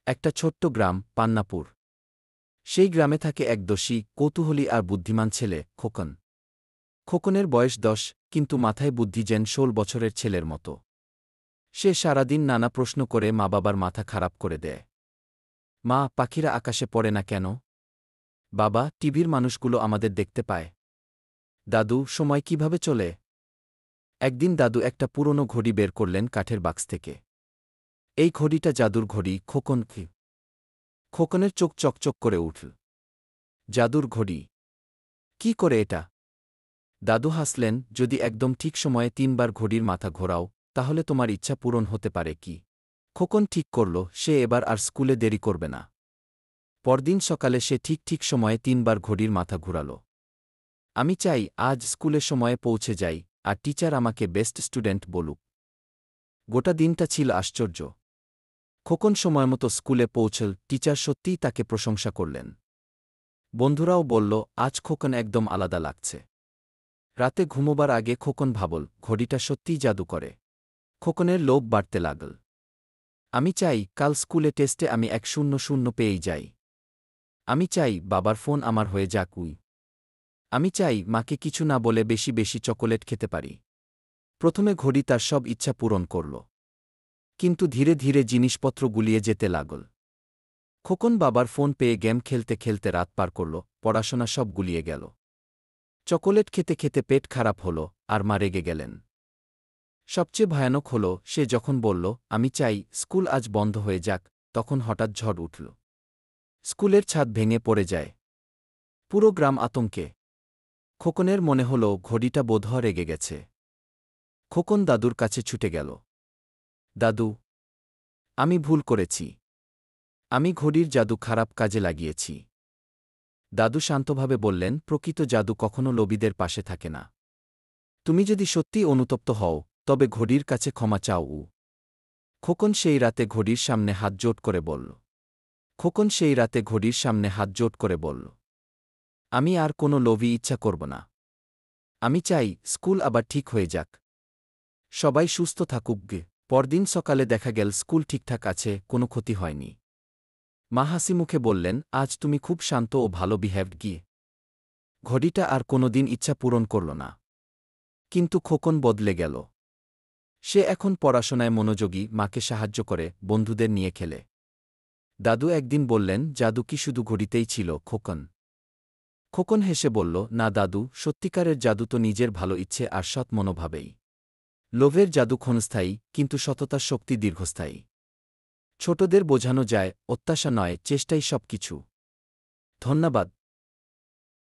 একটা ছোট্ট গ্রাম, পান্নাপুর। সেই গ্রামে থাকে এক দোষী, কৌতূহলী আর বুদ্ধিমান ছেলে, খোকন। খোকনের বয়স ১০, কিন্তু মাথায় বুদ্ধি যেন ১৬ বছরের ছেলের মতো। সে সারাদিন নানা প্রশ্ন করে মা-বাবার মাথা খারাপ করে দেয়। মা, পাখিরা আকাশে পড়ে না কেন? বাবা, টিভির মানুষগুলো আমাদের দেখতে পায়। দাদু, সময় কিভাবে চলে? একদিন দাদু একটা পুরনো ঘড়ি বের করলেন কাঠের বাক্স থেকে। এই ঘড়িটা জাদুর ঘড়ি, খোকন। খোকনের চোখ চকচক করে উঠল। জাদুর ঘড়ি? কি করে এটা? দাদু হাসলেন, যদি একদম ঠিক সময়ে ৩ বার ঘড়ির মাথা ঘোরাও, তাহলে তোমার ইচ্ছা পূরণ হতে পারে কি। খোকন ঠিক করল, সে এবার আর স্কুলে দেরি করবে না। পরদিন সকালে সে ঠিক সময়ে ৩ বার ঘড়ির মাথা ঘুরাল। আমি চাই আজ স্কুলে সময়ে পৌঁছে যাই, আর টিচার আমাকে বেস্ট স্টুডেন্ট বলুক। গোটা দিনটা ছিল আশ্চর্য। খোকন সময়মতো স্কুলে পৌঁছল, টিচার সত্যিই তাকে প্রশংসা করলেন। বন্ধুরাও বলল, আজ খোকন একদম আলাদা লাগছে। রাতে ঘুমোবার আগে খোকন ভাবল, ঘড়িটা সত্যিই জাদু করে। খোকনের লোভ বাড়তে লাগল। আমি চাই কাল স্কুলে টেস্টে আমি ১০০ পেয়েই যাই। আমি চাই বাবার ফোন আমার হয়ে যাক। আমি চাই মাকে কিছু না বলে বেশি চকোলেট খেতে পারি। প্রথমে ঘড়ি তার সব ইচ্ছা পূরণ করল। কিন্তু ধীরে জিনিসপত্র গুলিয়ে যেতে লাগল। খোকন বাবার ফোন পেয়ে গেম খেলতে রাত পার করল, পড়াশোনা সব গুলিয়ে গেল। চকোলেট খেতে পেট খারাপ হল, আর মা রেগে গেলেন। সবচেয়ে ভয়ানক হল, সে যখন বলল, আমি চাই স্কুল আজ বন্ধ হয়ে যাক, তখন হঠাৎ ঝড় উঠল। স্কুলের ছাদ ভেঙে পড়ে যায়। পুরো গ্রাম আতঙ্কে। খোকনের মনে হল ঘড়িটা বোধহয় রেগে গেছে। খোকন দাদুর কাছে ছুটে গেল। দাদু, আমি ভুল করেছি। আমি ঘড়ির জাদু খারাপ কাজে লাগিয়েছি। দাদু শান্তভাবে বললেন, প্রকৃত জাদু কখনো লোভীদের পাশে থাকে না। তুমি যদি সত্যিই অনুতপ্ত হও, তবে ঘড়ির কাছে ক্ষমা চাও। খোকন সেই রাতে ঘড়ির সামনে হাত জোট করে বলল। খোকন সেই রাতে ঘড়ির সামনে হাত জোট করে বলল, আমি আর কোনো লোভী ইচ্ছা করব না। আমি চাই স্কুল আবার ঠিক হয়ে যাক। সবাই সুস্থ থাকুক। পরদিন সকালে দেখা গেল স্কুল ঠিকঠাক আছে, কোনো ক্ষতি হয়নি। মা হাসিমুখে বললেন, আজ তুমি খুব শান্ত ও ভালো বিহেভড গিয়ে। ঘড়িটা আর কোনোদিন ইচ্ছা পূরণ করল না। কিন্তু খোকন বদলে গেল। সে এখন পড়াশোনায় মনোযোগী, মাকে সাহায্য করে, বন্ধুদের নিয়ে খেলে। দাদু একদিন বললেন, জাদু কি শুধু ঘড়িতেই ছিল, খোকন? খোকন হেসে বলল, না দাদু, সত্যিকারের জাদু তো নিজের ভালো ইচ্ছে আর সৎ মনোভাবেই। লোভের জাদু ক্ষণস্থায়ী, কিন্তু সততার শক্তি দীর্ঘস্থায়ী। ছোটদের বোঝানো যায়, অত্যাশা নয়, চেষ্টাই সব কিছু। ধন্যবাদ।